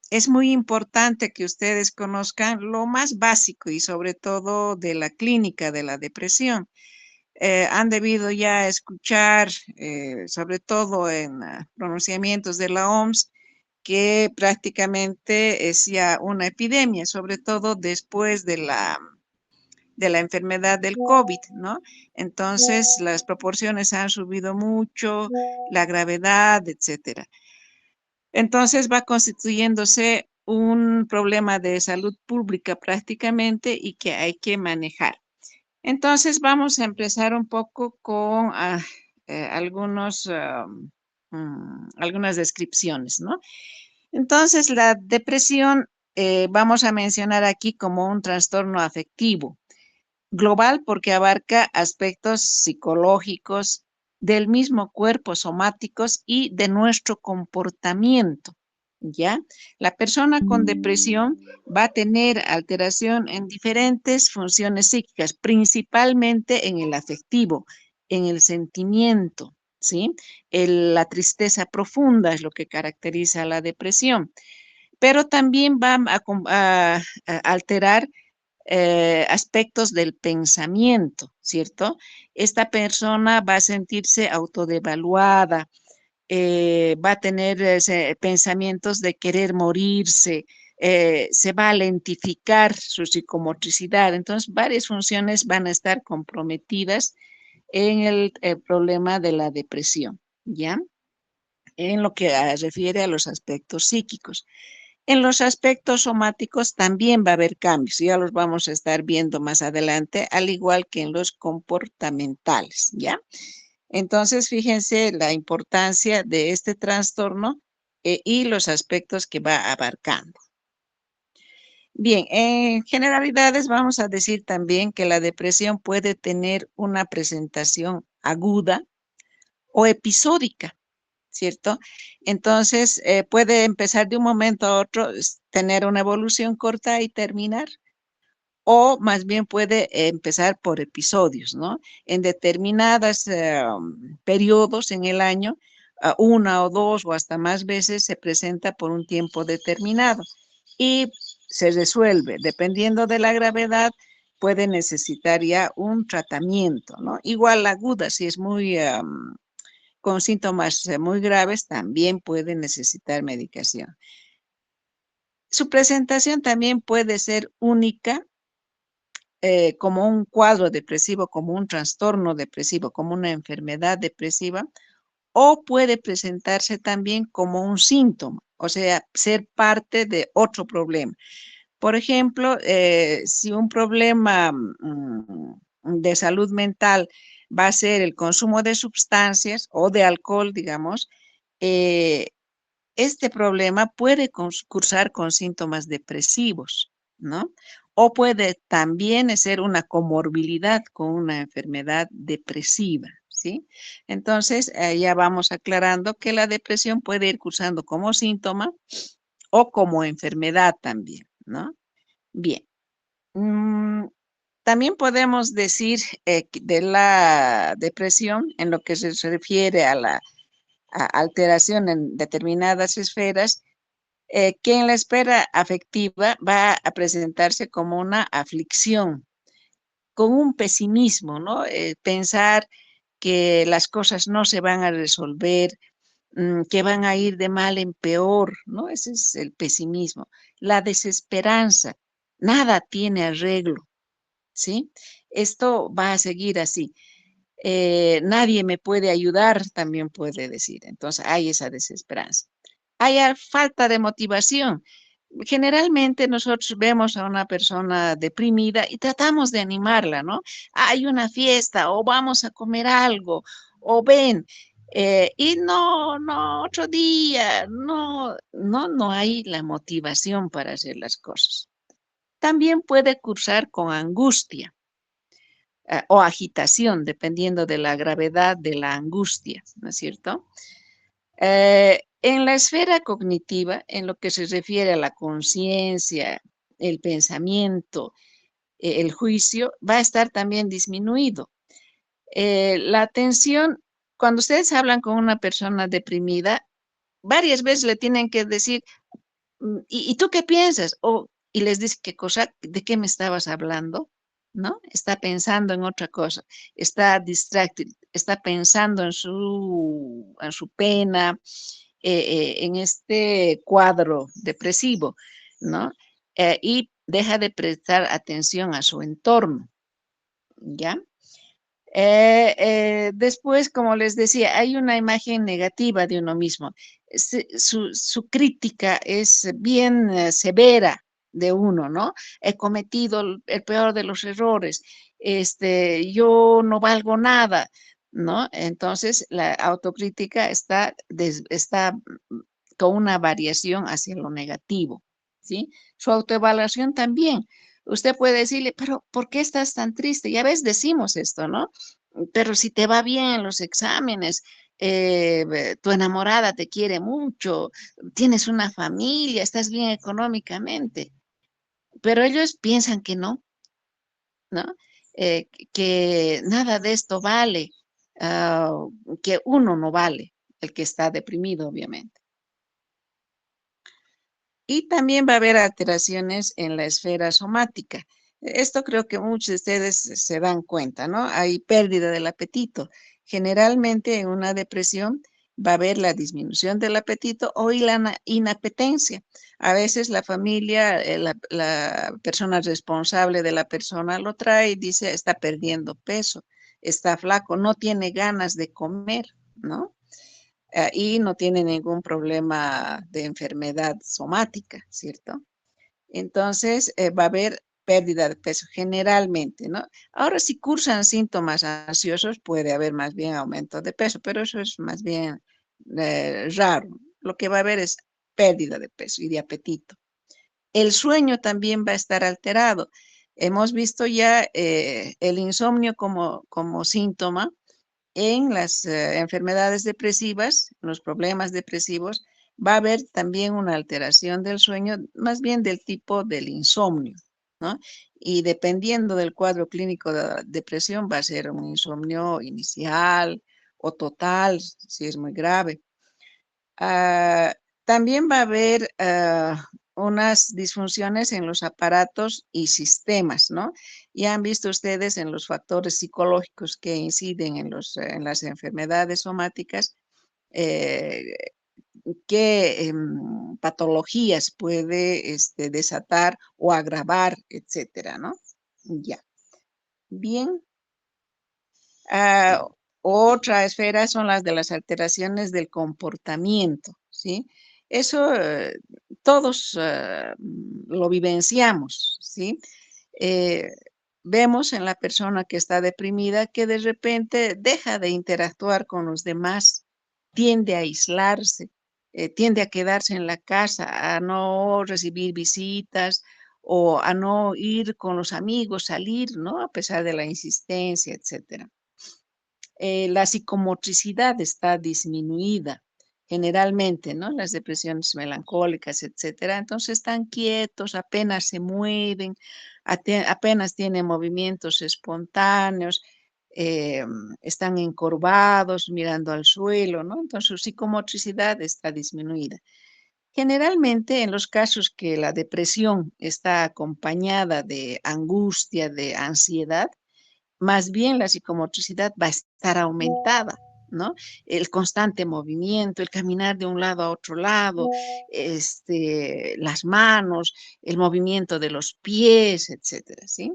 es muy importante que ustedes conozcan lo más básico y sobre todo de la clínica de la depresión. Han debido ya escuchar, sobre todo en pronunciamientos de la OMS, que prácticamente es ya una epidemia, sobre todo después de la enfermedad del COVID, ¿no? Entonces, las proporciones han subido mucho, la gravedad, etcétera. Entonces, va constituyéndose un problema de salud pública prácticamente y que hay que manejar. Entonces, vamos a empezar un poco con algunas descripciones, ¿no? Entonces, la depresión vamos a mencionar aquí como un trastorno afectivo global porque abarca aspectos psicológicos del mismo cuerpo, somáticos y de nuestro comportamiento, ¿ya? La persona con depresión va a tener alteración en diferentes funciones psíquicas, principalmente en el afectivo, en el sentimiento, ¿sí? La tristeza profunda es lo que caracteriza la depresión, pero también va a alterar aspectos del pensamiento, ¿cierto? Esta persona va a sentirse autodevaluada, va a tener pensamientos de querer morirse, se va a lentificar su psicomotricidad. Entonces, varias funciones van a estar comprometidas en el problema de la depresión, ¿ya? En lo que refiere a los aspectos psíquicos. En los aspectos somáticos también va a haber cambios, ya los vamos a estar viendo más adelante, al igual que en los comportamentales, ¿ya? Entonces, fíjense la importancia de este trastorno y los aspectos que va abarcando. Bien, en generalidades vamos a decir también que la depresión puede tener una presentación aguda o episódica, ¿cierto? Entonces, puede empezar de un momento a otro, tener una evolución corta y terminar, o más bien puede empezar por episodios, ¿no? En determinados periodos en el año, una o dos o hasta más veces se presenta por un tiempo determinado y se resuelve. Dependiendo de la gravedad, puede necesitar ya un tratamiento, ¿no? Igual la aguda, si es muy con síntomas muy graves, también puede necesitar medicación. Su presentación también puede ser única, como un cuadro depresivo, como un trastorno depresivo, como una enfermedad depresiva, o puede presentarse también como un síntoma, o sea, ser parte de otro problema. Por ejemplo, si un problema de salud mental va a ser el consumo de sustancias o de alcohol, digamos, eh, este problema puede cursar con síntomas depresivos, ¿no? O puede también ser una comorbilidad con una enfermedad depresiva, ¿sí? Entonces, ya vamos aclarando que la depresión puede ir cursando como síntoma o como enfermedad también, ¿no? Bien. Mm, También podemos decir de la depresión en lo que se refiere a la alteración en determinadas esferas, que en la esfera afectiva va a presentarse como una aflicción, con un pesimismo, ¿no? Pensar que las cosas no se van a resolver, que van a ir de mal en peor, ¿no? Ese es el pesimismo. La desesperanza, nada tiene arreglo, ¿sí? Esto va a seguir así. Nadie me puede ayudar, también puede decir. Entonces hay esa desesperanza. Hay falta de motivación. Generalmente nosotros vemos a una persona deprimida y tratamos de animarla, ¿no? Hay una fiesta o vamos a comer algo o ven. Y no, otro día, no hay la motivación para hacer las cosas. También puede cursar con angustia o agitación, dependiendo de la gravedad de la angustia, ¿no es cierto? En la esfera cognitiva, en lo que se refiere a la conciencia, el pensamiento, el juicio, va a estar también disminuido. La atención, cuando ustedes hablan con una persona deprimida, varias veces le tienen que decir, ¿Y tú qué piensas? Y les dice, ¿qué cosa? ¿De qué me estabas hablando? ¿No? Está pensando en otra cosa, está distracted, está pensando en su pena, en este cuadro depresivo, ¿no? Y deja de prestar atención a su entorno, ¿ya? Después, como les decía, hay una imagen negativa de uno mismo. Su crítica es bien severa de uno, ¿no? He cometido el peor de los errores, yo no valgo nada, ¿no? Entonces, la autocrítica está con una variación hacia lo negativo, ¿sí? Su autoevaluación también. Usted puede decirle, pero ¿por qué estás tan triste? Ya ves, decimos esto, ¿no? Pero si te va bien en los exámenes, tu enamorada te quiere mucho, tienes una familia, estás bien económicamente, pero ellos piensan que no, ¿no? Que nada de esto vale, ah, que uno no vale, el que está deprimido, obviamente. Y también va a haber alteraciones en la esfera somática. Esto creo que muchos de ustedes se dan cuenta, ¿no? Hay pérdida del apetito. Generalmente en una depresión va a haber la disminución del apetito o y la inapetencia. A veces la familia, la persona responsable de la persona lo trae y dice, está perdiendo peso, está flaco, no tiene ganas de comer, ¿no? Y no tiene ningún problema de enfermedad somática, ¿cierto? Entonces, va a haber pérdida de peso generalmente, ¿no? Ahora, si cursan síntomas ansiosos, puede haber más bien aumento de peso, pero eso es más bien raro. Lo que va a haber es pérdida de peso y de apetito. El sueño también va a estar alterado. Hemos visto ya el insomnio como síntoma en las enfermedades depresivas, los problemas depresivos, va a haber también una alteración del sueño, más bien del tipo del insomnio, ¿no? Y dependiendo del cuadro clínico de la depresión, va a ser un insomnio inicial o total, si es muy grave. Ah, también va a haber unas disfunciones en los aparatos y sistemas, ¿no? Ya han visto ustedes en los factores psicológicos que inciden en las enfermedades somáticas, eh, qué patologías puede desatar o agravar, etcétera, ¿no? Ya. Bien. Ah, otra esfera son las de las alteraciones del comportamiento, ¿sí? Eso todos lo vivenciamos, ¿sí? Eh, Vemos en la persona que está deprimida que de repente deja de interactuar con los demás, tiende a aislarse, tiende a quedarse en la casa, a no recibir visitas o a no ir con los amigos, salir, ¿no? A pesar de la insistencia, etcétera. La psicomotricidad está disminuida generalmente, ¿no? Las depresiones melancólicas, etcétera. Entonces están quietos, apenas se mueven, apenas tienen movimientos espontáneos, eh, están encorvados, mirando al suelo, ¿no? Entonces su psicomotricidad está disminuida. Generalmente, en los casos que la depresión está acompañada de angustia, de ansiedad, más bien la psicomotricidad va a estar aumentada, ¿no? El constante movimiento, el caminar de un lado a otro lado, las manos, el movimiento de los pies, etcétera, ¿sí?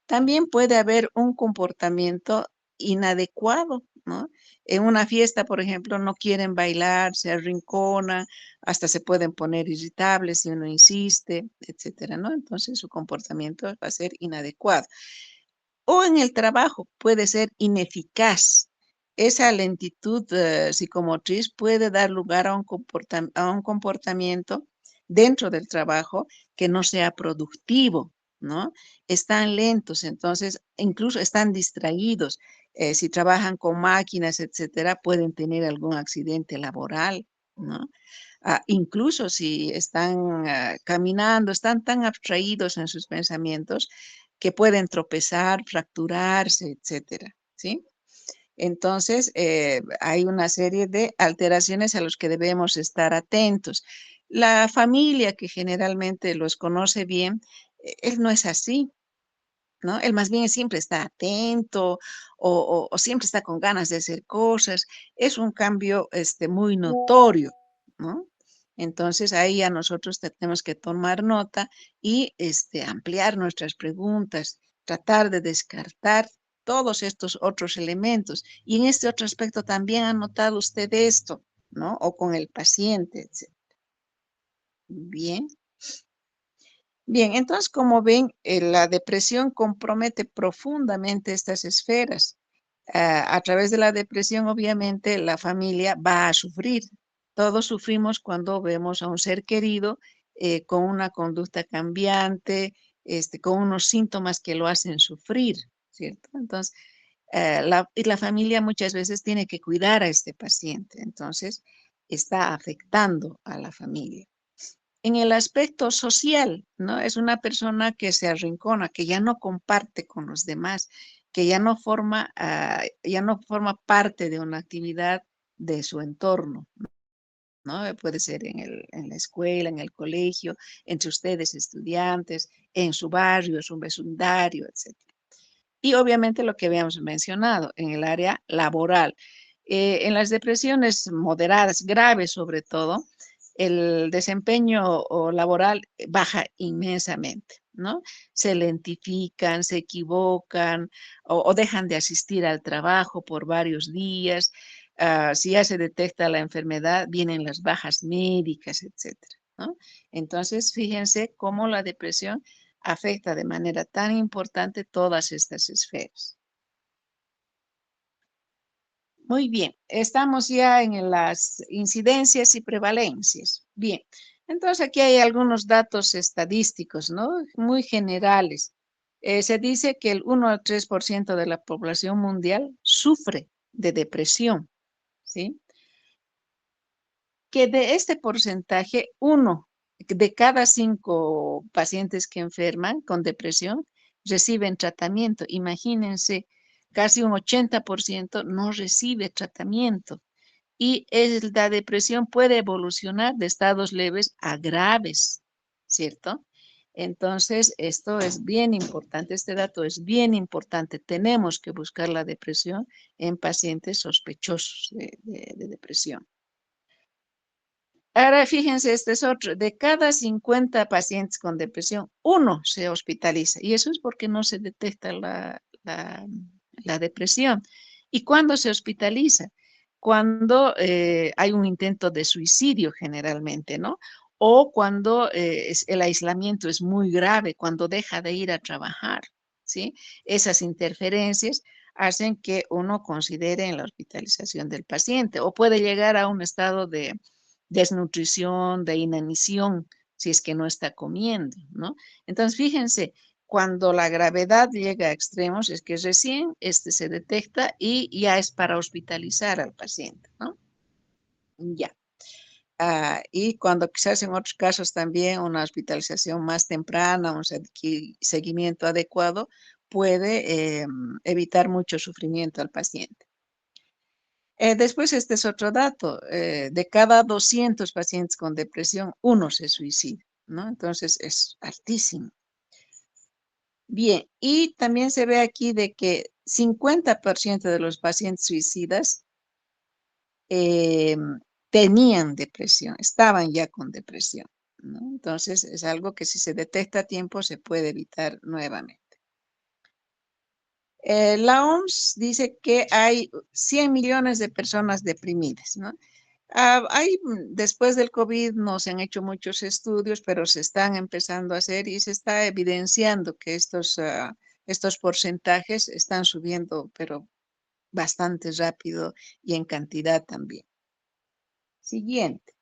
También puede haber un comportamiento inadecuado, ¿no? En una fiesta, por ejemplo, no quieren bailar, se arrinconan, hasta se pueden poner irritables si uno insiste, etcétera, ¿no? Entonces su comportamiento va a ser inadecuado o en el trabajo puede ser ineficaz. Esa lentitud psicomotriz puede dar lugar a a un comportamiento dentro del trabajo que no sea productivo, ¿no? Están lentos, entonces incluso están distraídos. Si trabajan con máquinas, etcétera, pueden tener algún accidente laboral, ¿no? Incluso si están caminando, están tan abstraídos en sus pensamientos que pueden tropezar, fracturarse, etcétera, ¿sí? Entonces, hay una serie de alteraciones a las que debemos estar atentos. La familia que generalmente los conoce bien, él no es así, ¿no? Él más bien siempre está atento o siempre está con ganas de hacer cosas. Es un cambio muy notorio, ¿no? Entonces ahí a nosotros tenemos que tomar nota y ampliar nuestras preguntas, tratar de descartar todos estos otros elementos. Y en este otro aspecto también ha notado usted esto, ¿no? O con el paciente, etc. Bien. Bien, entonces, como ven, la depresión compromete profundamente estas esferas. A través de la depresión, obviamente, la familia va a sufrir. Todos sufrimos cuando vemos a un ser querido con una conducta cambiante, con unos síntomas que lo hacen sufrir, ¿cierto? Entonces, y la familia muchas veces tiene que cuidar a este paciente, entonces está afectando a la familia. En el aspecto social, ¿no? Es una persona que se arrincona, que ya no comparte con los demás, que ya no forma parte de una actividad de su entorno, ¿no? Puede ser en la escuela, en el colegio, entre ustedes estudiantes, en su barrio, en su vecindario, etcétera. Y obviamente lo que habíamos mencionado en el área laboral. En las depresiones moderadas, graves sobre todo, el desempeño laboral baja inmensamente, ¿no? Se lentifican, se equivocan o dejan de asistir al trabajo por varios días. Si ya se detecta la enfermedad, vienen las bajas médicas, etcétera, ¿no? Entonces, fíjense cómo la depresión afecta de manera tan importante todas estas esferas. Muy bien, estamos ya en las incidencias y prevalencias. Bien, entonces aquí hay algunos datos estadísticos, ¿no? Muy generales. Se dice que el 1 al 3% de la población mundial sufre de depresión, ¿sí? Que de este porcentaje, uno de cada 5 pacientes que enferman con depresión reciben tratamiento. Imagínense, casi un 80% no recibe tratamiento. Y la depresión puede evolucionar de estados leves a graves, ¿cierto? Entonces, esto es bien importante, este dato es bien importante. Tenemos que buscar la depresión en pacientes sospechosos de depresión. Ahora fíjense, este es otro. De cada 50 pacientes con depresión, uno se hospitaliza. Y eso es porque no se detecta la depresión. ¿Y cuándo se hospitaliza? Cuando hay un intento de suicidio generalmente, ¿no? O cuando el aislamiento es muy grave, cuando deja de ir a trabajar, ¿sí? Esas interferencias hacen que uno considere en la hospitalización del paciente o puede llegar a un estado de desnutrición, de inanición, si es que no está comiendo, ¿no? Entonces, fíjense, cuando la gravedad llega a extremos, es que recién se detecta y ya es para hospitalizar al paciente, ¿no? Ya. Y cuando quizás en otros casos también una hospitalización más temprana, un seguimiento adecuado, puede evitar mucho sufrimiento al paciente. Después, este es otro dato, de cada 200 pacientes con depresión, uno se suicida, ¿no? Entonces es altísimo. Bien, y también se ve aquí de que 50% de los pacientes suicidas eh, tenían depresión, estaban ya con depresión, ¿no? Entonces es algo que si se detecta a tiempo se puede evitar nuevamente. La OMS dice que hay 100 millones de personas deprimidas, ¿no? Después del COVID no se han hecho muchos estudios, pero se están empezando a hacer y se está evidenciando que estos porcentajes están subiendo, pero bastante rápido y en cantidad también. Siguiente.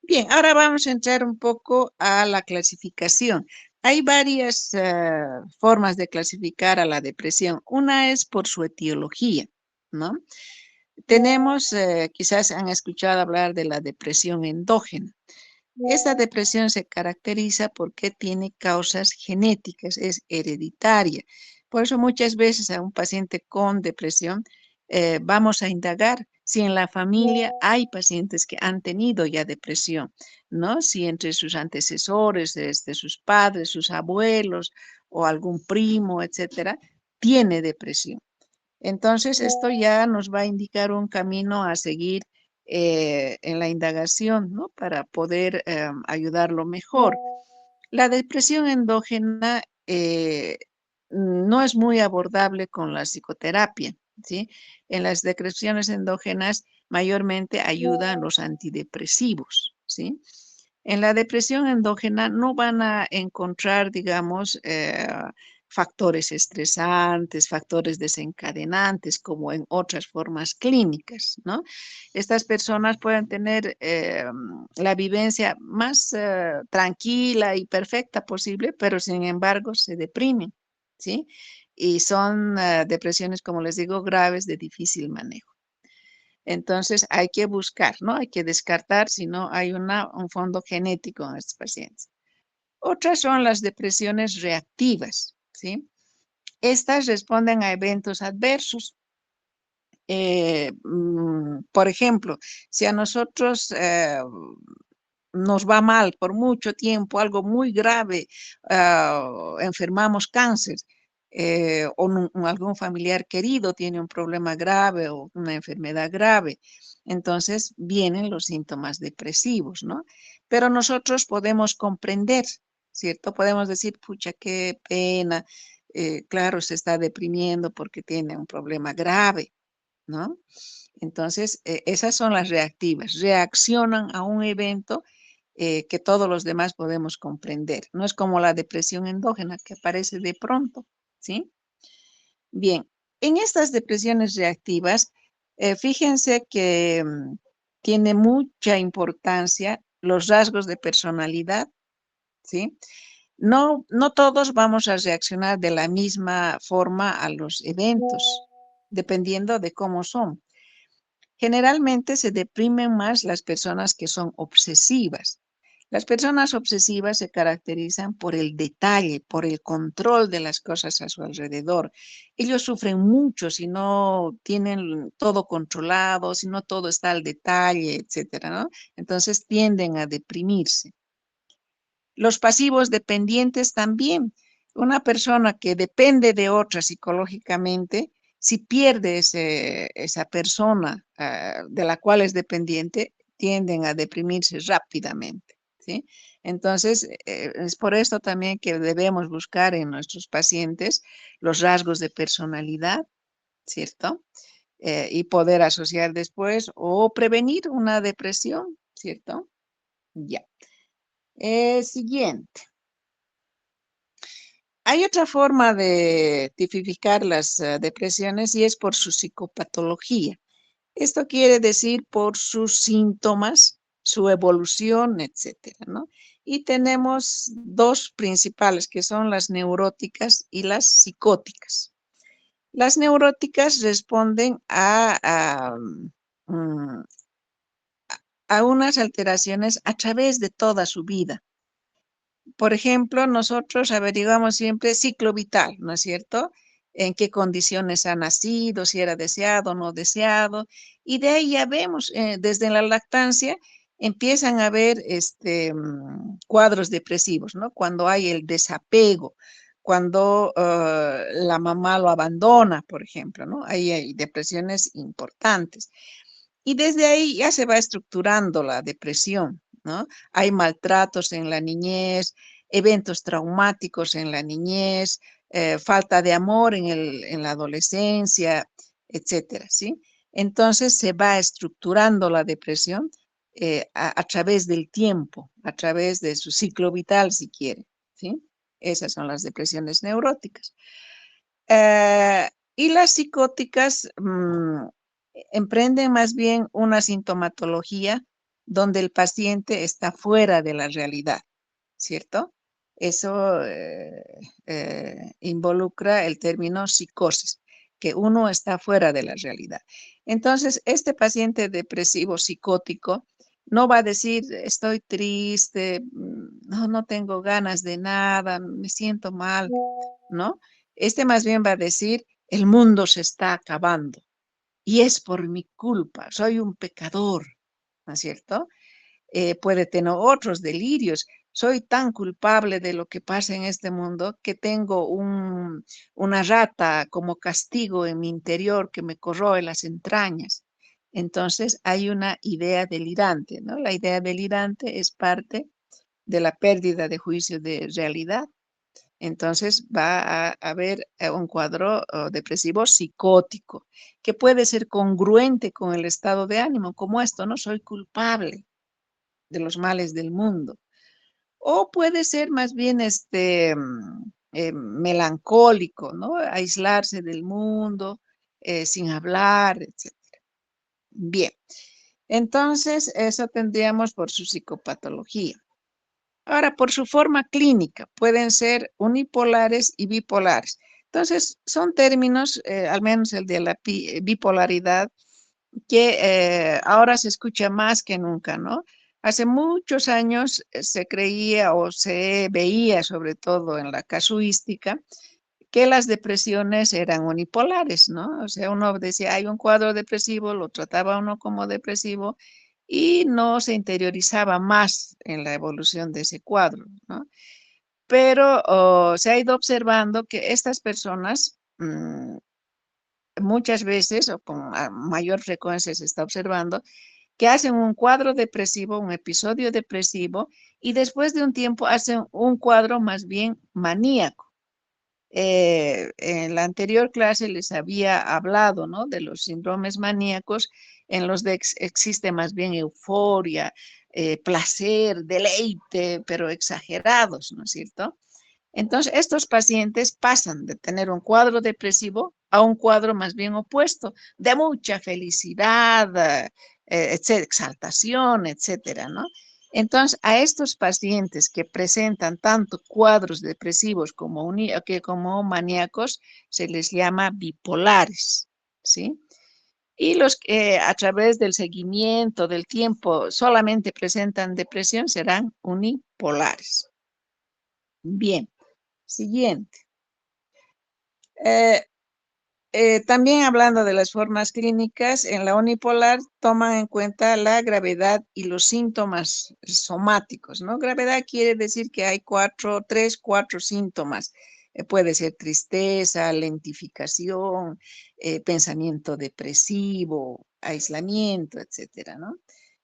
Bien, ahora vamos a entrar un poco a la clasificación. Hay varias formas de clasificar a la depresión. Una es por su etiología, ¿no? Tenemos, quizás han escuchado hablar de la depresión endógena. Esta depresión se caracteriza porque tiene causas genéticas, es hereditaria. Por eso muchas veces a un paciente con depresión vamos a indagar si en la familia hay pacientes que han tenido ya depresión, ¿no? Si entre sus antecesores, desde sus padres, sus abuelos o algún primo, etcétera, tiene depresión. Entonces, esto ya nos va a indicar un camino a seguir en la indagación, ¿no? Para poder ayudarlo mejor. La depresión endógena no es muy abordable con la psicoterapia, ¿sí? En las depresiones endógenas mayormente ayudan los antidepresivos, ¿sí? En la depresión endógena no van a encontrar, digamos, factores estresantes, factores desencadenantes, como en otras formas clínicas, ¿no? Estas personas pueden tener la vivencia más tranquila y perfecta posible, pero sin embargo se deprimen, ¿sí? Y son depresiones, como les digo, graves de difícil manejo. Entonces hay que buscar, ¿no? Hay que descartar si no hay un fondo genético en estos pacientes. Otras son las depresiones reactivas, ¿sí? Estas responden a eventos adversos. Por ejemplo, si a nosotros nos va mal por mucho tiempo, algo muy grave, enfermamos cáncer, o algún familiar querido tiene un problema grave o una enfermedad grave, entonces vienen los síntomas depresivos, ¿no? Pero nosotros podemos comprender, ¿cierto? Podemos decir, pucha, qué pena, claro, se está deprimiendo porque tiene un problema grave, ¿no? Entonces, esas son las reactivas, reaccionan a un evento que todos los demás podemos comprender. No es como la depresión endógena que aparece de pronto, ¿sí? Bien, en estas depresiones reactivas, fíjense que tiene mucha importancia los rasgos de personalidad, ¿sí? No todos vamos a reaccionar de la misma forma a los eventos, dependiendo de cómo son. Generalmente se deprimen más las personas que son obsesivas. Las personas obsesivas se caracterizan por el detalle, por el control de las cosas a su alrededor. Ellos sufren mucho si no tienen todo controlado, si no todo está al detalle, etcétera, ¿no? Entonces tienden a deprimirse. Los pasivos dependientes también. Una persona que depende de otra psicológicamente, si pierde esa persona de la cual es dependiente, tienden a deprimirse rápidamente, ¿sí? Entonces, es por esto también que debemos buscar en nuestros pacientes los rasgos de personalidad, ¿cierto? Y poder asociar después o prevenir una depresión, ¿cierto? Ya. Siguiente. Hay otra forma de tipificar las depresiones y es por su psicopatología. Esto quiere decir por sus síntomas, su evolución, etcétera, ¿no? Y tenemos dos principales que son las neuróticas y las psicóticas. Las neuróticas responden mm, a unas alteraciones a través de toda su vida. Por ejemplo, nosotros averiguamos siempre ciclo vital, ¿no es cierto? En qué condiciones ha nacido, si era deseado o no deseado, y de ahí ya vemos, desde la lactancia empiezan a haber cuadros depresivos, ¿no? Cuando hay el desapego, cuando la mamá lo abandona, por ejemplo, ¿no? Ahí hay depresiones importantes. Y desde ahí ya se va estructurando la depresión, ¿no? Hay maltratos en la niñez, eventos traumáticos en la niñez, falta de amor en la adolescencia, etcétera, ¿sí? Entonces se va estructurando la depresión a través del tiempo, a través de su ciclo vital, si quiere, ¿sí? Esas son las depresiones neuróticas. Y las psicóticas emprenden más bien una sintomatología donde el paciente está fuera de la realidad, ¿cierto? Eso involucra el término psicosis, que uno está fuera de la realidad. Entonces, este paciente depresivo psicótico no va a decir, estoy triste, no tengo ganas de nada, me siento mal, ¿no? Este más bien va a decir, el mundo se está acabando, y es por mi culpa, soy un pecador, ¿no es cierto? Puede tener otros delirios. Soy tan culpable de lo que pasa en este mundo que tengo una rata como castigo en mi interior que me corroe las entrañas. Entonces hay una idea delirante, ¿no? La idea delirante es parte de la pérdida de juicio de realidad. Entonces va a haber un cuadro depresivo psicótico que puede ser congruente con el estado de ánimo, como esto, no soy culpable de los males del mundo. O puede ser más bien melancólico, ¿no? Aislarse del mundo, sin hablar, etc. Bien, entonces eso tendríamos por su psicopatología. Ahora, por su forma clínica, pueden ser unipolares y bipolares. Entonces, son términos, al menos el de la bipolaridad, que ahora se escucha más que nunca, ¿no? Hace muchos años se creía o se veía, sobre todo en la casuística, que las depresiones eran unipolares, ¿no? O sea, uno decía, hay un cuadro depresivo, lo trataba uno como depresivo y no se interiorizaba más en la evolución de ese cuadro, ¿no? Pero se ha ido observando que estas personas muchas veces o con mayor frecuencia se está observando que hacen un cuadro depresivo, un episodio depresivo, y después de un tiempo hacen un cuadro más bien maníaco. En la anterior clase les había hablado, ¿no? De los síndromes maníacos, en los de existe más bien euforia, placer, deleite, pero exagerados, ¿no es cierto? Entonces, estos pacientes pasan de tener un cuadro depresivo a un cuadro más bien opuesto, de mucha felicidad, exaltación, etcétera, ¿no? Entonces, a estos pacientes que presentan tanto cuadros depresivos como maníacos, se les llama bipolares, ¿sí? Y los que a través del seguimiento del tiempo solamente presentan depresión serán unipolares. Bien. Siguiente. Eh, también hablando de las formas clínicas, en la unipolar toman en cuenta la gravedad y los síntomas somáticos, ¿no? Gravedad quiere decir que hay tres, cuatro síntomas. Puede ser tristeza, lentificación, pensamiento depresivo, aislamiento, etcétera, ¿no?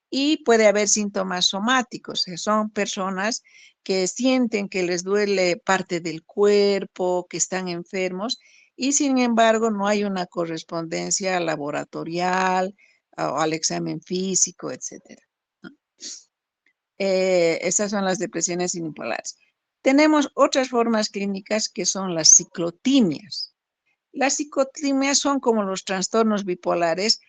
Y puede haber síntomas somáticos, que son personas que sienten que les duele parte del cuerpo, que están enfermos y sin embargo no hay una correspondencia laboratorial o al examen físico, etcétera, ¿no? Esas son las depresiones unipolares. Tenemos otras formas clínicas que son las ciclotimias. Las ciclotimias son como los trastornos bipolares,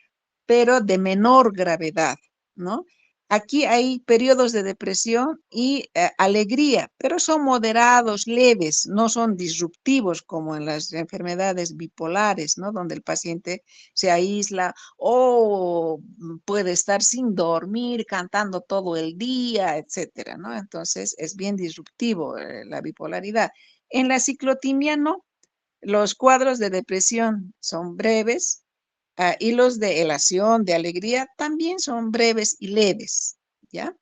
pero de menor gravedad, ¿no? Aquí hay periodos de depresión y alegría, pero son moderados, leves, no son disruptivos como en las enfermedades bipolares, ¿no? Donde el paciente se aísla o puede estar sin dormir, cantando todo el día, etcétera, ¿no? Entonces es bien disruptivo la bipolaridad. En la ciclotimia no, los cuadros de depresión son breves, y los de elación, de alegría, también son breves y leves, ¿ya?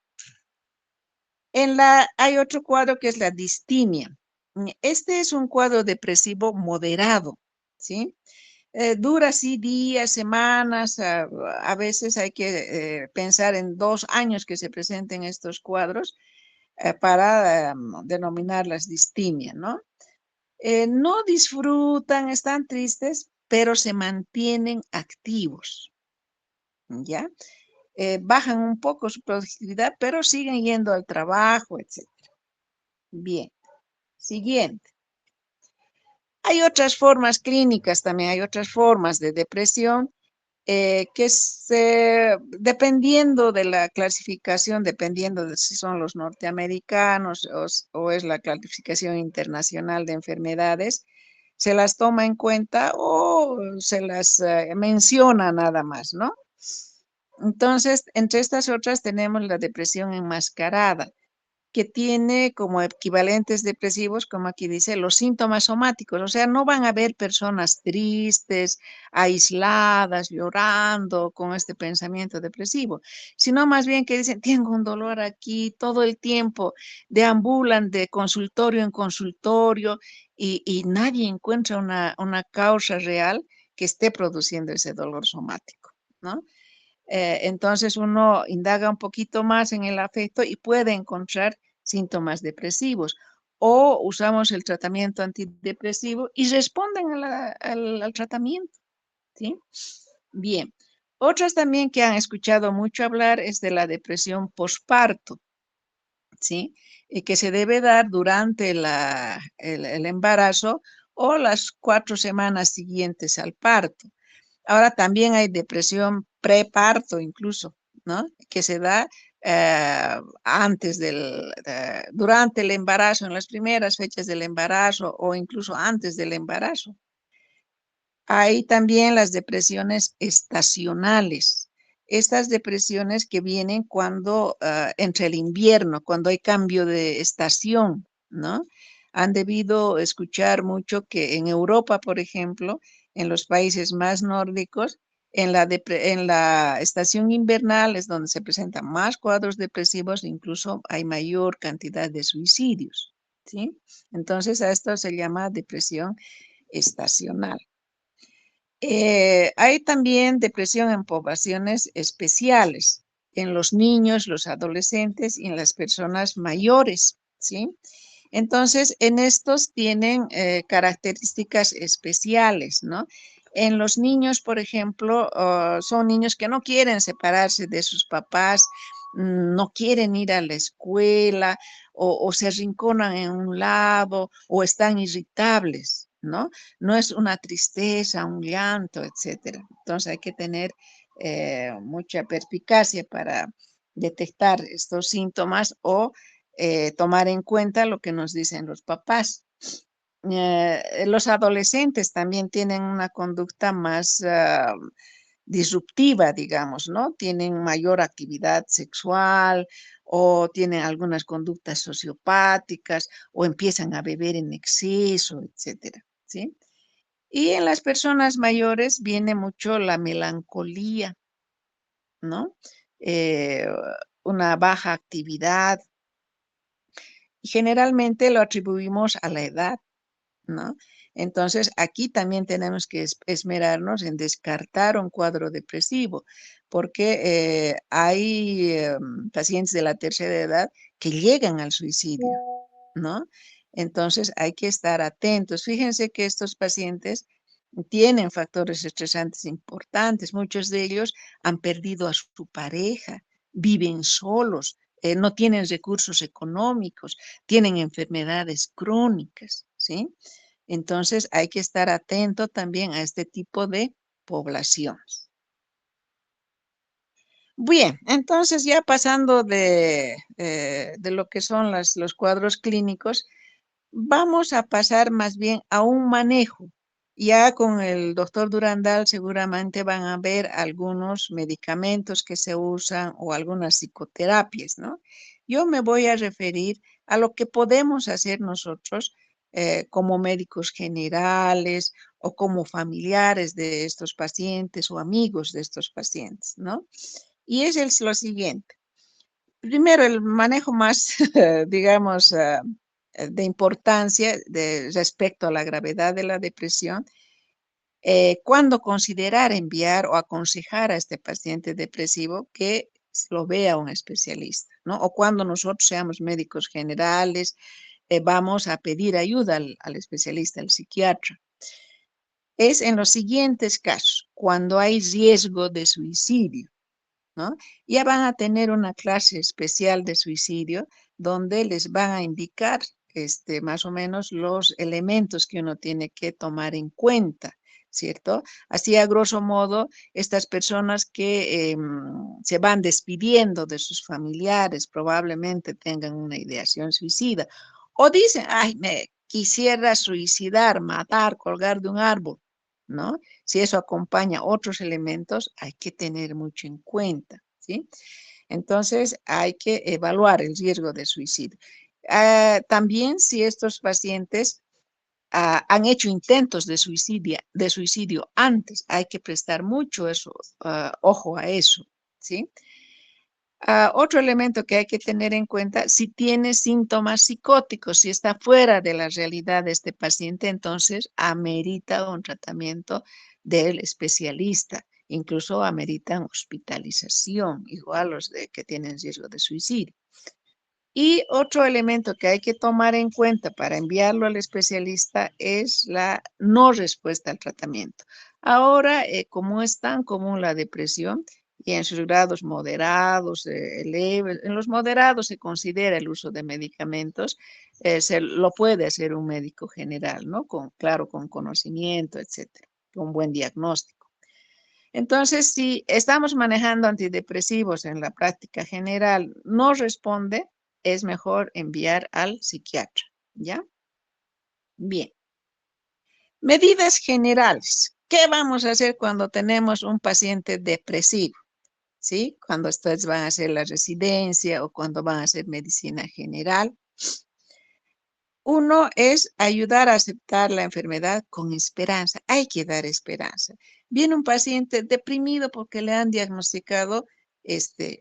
Hay otro cuadro que es la distimia. Este es un cuadro depresivo moderado, ¿sí? Dura así días, semanas, a veces hay que pensar en 2 años que se presenten estos cuadros para denominarlas distimia, ¿no? No disfrutan, están tristes, pero se mantienen activos, ¿ya? Bajan un poco su productividad, pero siguen yendo al trabajo, etcétera. Bien, siguiente. Hay otras formas clínicas también, hay otras formas de depresión dependiendo de la clasificación, dependiendo de si son los norteamericanos o es la clasificación internacional de enfermedades, se las toma en cuenta o se las menciona nada más, ¿no? Entonces, entre estas otras tenemos la depresión enmascarada. que tiene como equivalentes depresivos, como aquí dice, los síntomas somáticos. O sea, no van a ver personas tristes, aisladas, llorando con este pensamiento depresivo, sino más bien que dicen, tengo un dolor aquí todo el tiempo, deambulan de consultorio en consultorio y nadie encuentra una causa real que esté produciendo ese dolor somático, ¿no? Entonces uno indaga un poquito más en el afecto y puede encontrar síntomas depresivos. O usamos el tratamiento antidepresivo y responden al tratamiento, ¿sí? Bien. Otras también que han escuchado mucho hablar es de la depresión posparto, ¿sí? Y que se debe dar durante el embarazo o las 4 semanas siguientes al parto. Ahora también hay depresión preparto incluso, ¿no? Que se da durante el embarazo, en las primeras fechas del embarazo o incluso antes del embarazo. Hay también las depresiones estacionales. Estas depresiones que vienen cuando entre el invierno, cuando hay cambio de estación, ¿no? Han debido escuchar mucho que en Europa, por ejemplo, en los países más nórdicos, en la estación invernal es donde se presentan más cuadros depresivos, incluso hay mayor cantidad de suicidios, ¿sí? Entonces a esto se llama depresión estacional. Hay también depresión en poblaciones especiales, en los niños, los adolescentes y en las personas mayores, ¿sí? Entonces, en estos tienen características especiales, ¿no? En los niños, por ejemplo, son niños que no quieren separarse de sus papás, no quieren ir a la escuela o se arrinconan en un lado o están irritables, ¿no? No es una tristeza, un llanto, etcétera. Entonces hay que tener mucha perspicacia para detectar estos síntomas o tomar en cuenta lo que nos dicen los papás. Los adolescentes también tienen una conducta más disruptiva, digamos, ¿no? Tienen mayor actividad sexual o tienen algunas conductas sociopáticas o empiezan a beber en exceso, etcétera, ¿sí? Y en las personas mayores viene mucho la melancolía, ¿no? Eh, una baja actividad, y generalmente lo atribuimos a la edad, ¿no? Entonces, aquí también tenemos que esmerarnos en descartar un cuadro depresivo, porque hay pacientes de la tercera edad que llegan al suicidio, ¿no? Entonces, hay que estar atentos. Fíjense que estos pacientes tienen factores estresantes importantes. Muchos de ellos han perdido a su pareja, viven solos, no tienen recursos económicos, tienen enfermedades crónicas, ¿sí? Entonces hay que estar atento también a este tipo de poblaciones. Bien, entonces ya pasando de lo que son los cuadros clínicos, vamos a pasar más bien a un manejo. Ya con el doctor Durandal seguramente van a ver algunos medicamentos que se usan o algunas psicoterapias, ¿no? Yo me voy a referir a lo que podemos hacer nosotros como médicos generales o como familiares de estos pacientes o amigos de estos pacientes, ¿no? Y es lo siguiente. Primero, el manejo más, digamos, de importancia respecto a la gravedad de la depresión, cuando considerar enviar o aconsejar a este paciente depresivo que lo vea un especialista, ¿no? O cuando nosotros seamos médicos generales, vamos a pedir ayuda al especialista, al psiquiatra. Es en los siguientes casos, cuando hay riesgo de suicidio, ¿no? Ya van a tener una clase especial de suicidio donde les van a indicar más o menos los elementos que uno tiene que tomar en cuenta, ¿cierto? Así a grosso modo, estas personas que se van despidiendo de sus familiares probablemente tengan una ideación suicida o dicen, ay, me quisiera suicidar, matar, colgar de un árbol, ¿no? Si eso acompaña otros elementos, hay que tener mucho en cuenta, ¿sí? Entonces, hay que evaluar el riesgo de suicidio. También si estos pacientes han hecho intentos de suicidio antes, hay que prestar mucho eso, ojo a eso, ¿sí? Otro elemento que hay que tener en cuenta, si tiene síntomas psicóticos, si está fuera de la realidad de este paciente, entonces amerita un tratamiento del especialista. Incluso ameritan hospitalización, igual los que tienen riesgo de suicidio. Y otro elemento que hay que tomar en cuenta para enviarlo al especialista es la no respuesta al tratamiento. Ahora, como es tan común la depresión y en sus grados moderados, leves, en los moderados se considera el uso de medicamentos, se lo puede hacer un médico general, ¿no? Claro, con conocimiento, etcétera, con buen diagnóstico. Entonces, si estamos manejando antidepresivos en la práctica general, no responde, es mejor enviar al psiquiatra, ¿ya? Bien. Medidas generales. ¿Qué vamos a hacer cuando tenemos un paciente depresivo? ¿Sí? Cuando ustedes van a hacer la residencia o cuando van a hacer medicina general. Uno es ayudar a aceptar la enfermedad con esperanza. Hay que dar esperanza. Viene un paciente deprimido porque le han diagnosticado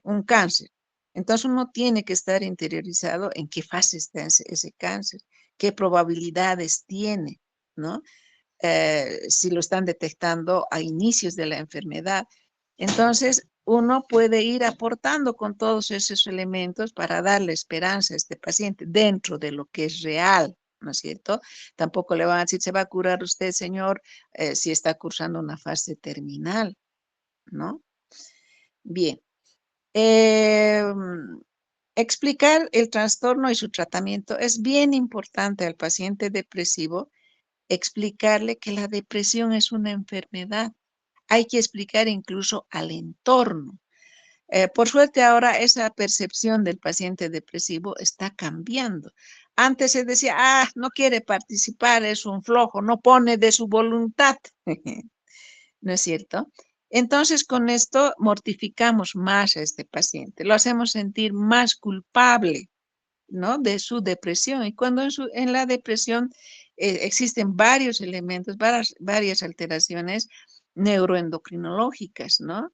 un cáncer. Entonces uno tiene que estar interiorizado en qué fase está ese cáncer, qué probabilidades tiene, ¿no? Si lo están detectando a inicios de la enfermedad. Entonces, uno puede ir aportando con todos esos elementos para darle esperanza a este paciente dentro de lo que es real, ¿no es cierto? Tampoco le van a decir, se va a curar usted, señor, si está cursando una fase terminal, ¿no? Bien. Eh, Explicar el trastorno y su tratamiento es bien importante al paciente depresivo, explicarle que la depresión es una enfermedad. Hay que explicar incluso al entorno. Por suerte ahora esa percepción del paciente depresivo está cambiando. Antes se decía, no quiere participar, es un flojo, no pone de su voluntad. ¿No es cierto? Entonces con esto mortificamos más a este paciente, lo hacemos sentir más culpable, ¿no? De su depresión. Y cuando en la depresión existen varios elementos, varias alteraciones neuroendocrinológicas, ¿no?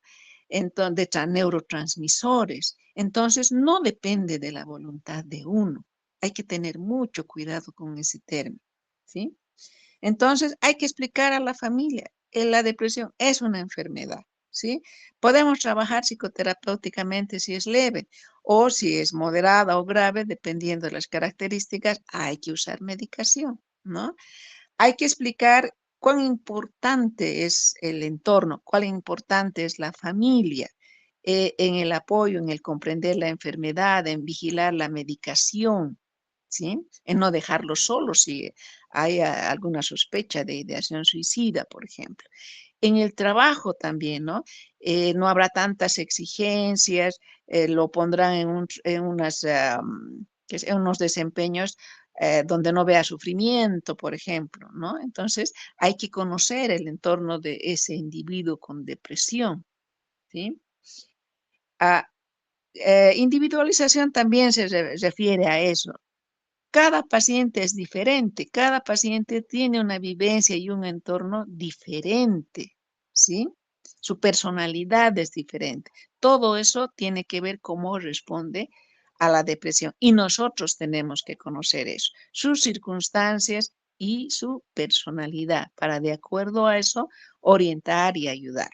Entonces, neurotransmisores. Entonces, no depende de la voluntad de uno. Hay que tener mucho cuidado con ese término, ¿sí? Entonces, hay que explicar a la familia que la depresión es una enfermedad, ¿sí? Podemos trabajar psicoterapéuticamente si es leve o si es moderada o grave, dependiendo de las características, hay que usar medicación, ¿no? Hay que explicar cuán importante es el entorno, cuán importante es la familia en el apoyo, en el comprender la enfermedad, en vigilar la medicación, ¿sí? En no dejarlo solo si hay alguna sospecha de ideación suicida, por ejemplo. En el trabajo también, ¿no? No habrá tantas exigencias, lo pondrán en unos desempeños donde no vea sufrimiento, por ejemplo, ¿no? Entonces, hay que conocer el entorno de ese individuo con depresión, ¿sí? A, individualización también se refiere a eso. Cada paciente es diferente, cada paciente tiene una vivencia y un entorno diferente, ¿sí? Su personalidad es diferente. Todo eso tiene que ver cómo responde a la depresión y nosotros tenemos que conocer eso, sus circunstancias y su personalidad para de acuerdo a eso orientar y ayudar.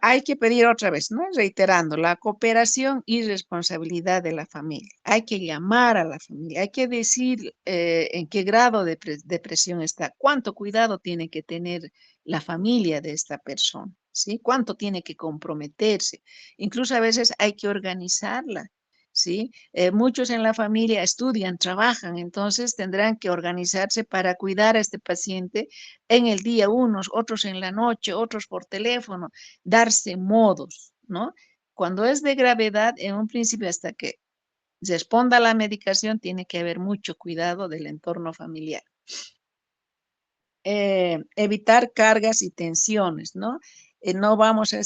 Hay que pedir otra vez, ¿no? Reiterando, la cooperación y responsabilidad de la familia. Hay que llamar a la familia, hay que decir en qué grado de depresión está, cuánto cuidado tiene que tener la familia de esta persona, ¿sí? Cuánto tiene que comprometerse. Incluso a veces hay que organizarla, ¿sí? Muchos en la familia estudian, trabajan, entonces tendrán que organizarse para cuidar a este paciente en el día, unos, otros en la noche, otros por teléfono, darse modos, ¿no? Cuando es de gravedad, en un principio hasta que responda a la medicación, tiene que haber mucho cuidado del entorno familiar. Evitar cargas y tensiones, ¿no? no vamos a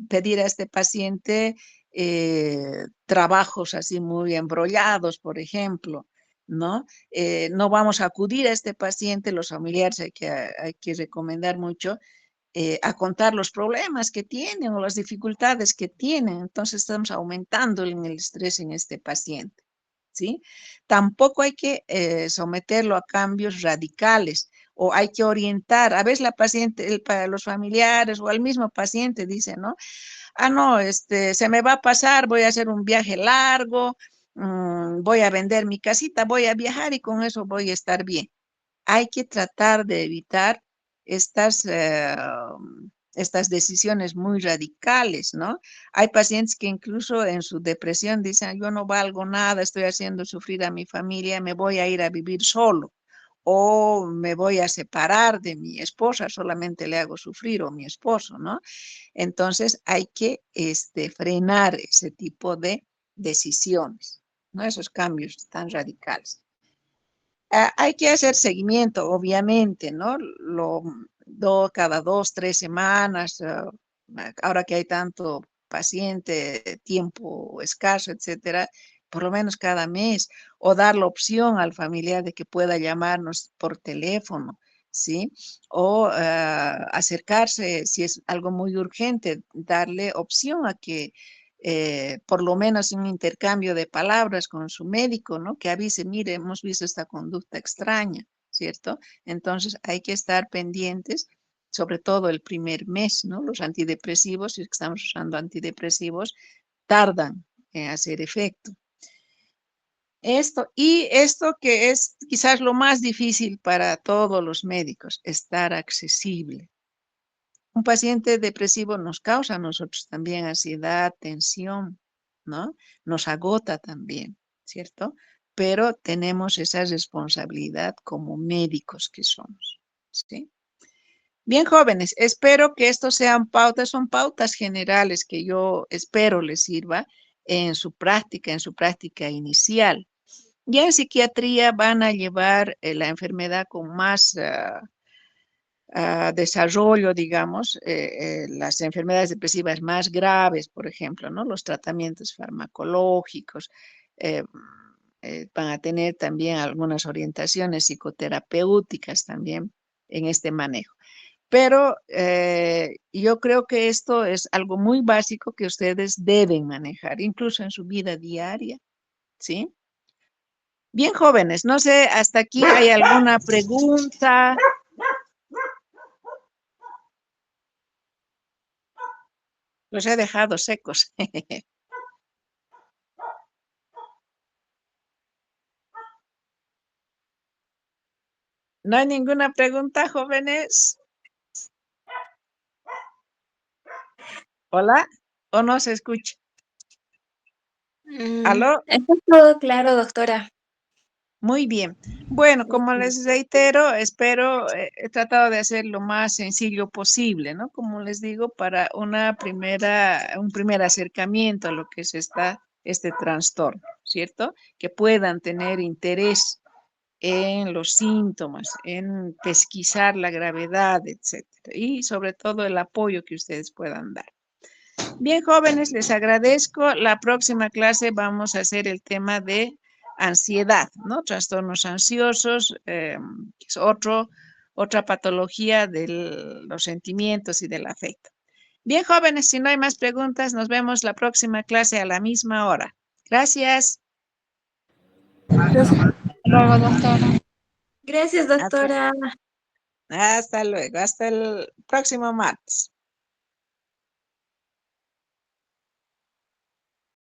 pedir a este paciente trabajos así muy embrollados, por ejemplo, ¿no? No vamos a acudir a este paciente, los familiares hay que recomendar mucho, a contar los problemas que tienen o las dificultades que tienen. Entonces estamos aumentando el estrés en este paciente, ¿sí? Tampoco hay que someterlo a cambios radicales o hay que orientar. A veces la paciente, para los familiares o al mismo paciente dice, ¿no? Ah, no, se me va a pasar, voy a hacer un viaje largo, voy a vender mi casita, voy a viajar y con eso voy a estar bien. Hay que tratar de evitar estas, estas decisiones muy radicales, ¿no? Hay pacientes que incluso en su depresión dicen, yo no valgo nada, estoy haciendo sufrir a mi familia, me voy a ir a vivir solo o me voy a separar de mi esposa, solamente le hago sufrir o mi esposo, ¿no? Entonces hay que frenar ese tipo de decisiones, ¿no? Esos cambios tan radicales. Hay que hacer seguimiento, obviamente, ¿no? Cada 2, 3 semanas, ahora que hay tanto paciente, tiempo escaso, etcétera, por lo menos cada mes, o dar la opción al familiar de que pueda llamarnos por teléfono, ¿sí? O acercarse, si es algo muy urgente, darle opción a que por lo menos un intercambio de palabras con su médico, ¿no? Que avise, mire, hemos visto esta conducta extraña, ¿cierto? Entonces hay que estar pendientes, sobre todo el primer mes, ¿no? Los antidepresivos, si estamos usando antidepresivos, tardan en hacer efecto. Esto que es quizás lo más difícil para todos los médicos, estar accesible. Un paciente depresivo nos causa a nosotros también ansiedad, tensión, ¿no? Nos agota también, ¿cierto? Pero tenemos esa responsabilidad como médicos que somos, ¿sí? Bien, jóvenes, espero que esto son pautas generales que yo espero les sirva en su práctica inicial. Ya en psiquiatría van a llevar la enfermedad con más desarrollo, digamos, las enfermedades depresivas más graves, por ejemplo, ¿no? Los tratamientos farmacológicos, eh, van a tener también algunas orientaciones psicoterapéuticas también en este manejo. Pero yo creo que esto es algo muy básico que ustedes deben manejar, incluso en su vida diaria, ¿sí? Bien, jóvenes, no sé, hasta aquí hay alguna pregunta. Los he dejado secos. ¿No hay ninguna pregunta, jóvenes? ¿Hola? ¿O no se escucha? ¿Aló? Está todo claro, doctora. Muy bien. Bueno, como les reitero, espero, he tratado de hacer lo más sencillo posible, ¿no? Como les digo, para un primer acercamiento a lo que es este trastorno, ¿cierto? Que puedan tener interés en los síntomas, en pesquisar la gravedad, etcétera, y sobre todo el apoyo que ustedes puedan dar. Bien, jóvenes, les agradezco. La próxima clase vamos a hacer el tema de ansiedad, ¿no? Trastornos ansiosos, que es otra patología de los sentimientos y del afecto. Bien, jóvenes, si no hay más preguntas, nos vemos la próxima clase a la misma hora. Gracias. Gracias, Luego, doctora. Gracias, Hasta, doctora. hasta luego. Hasta el próximo martes.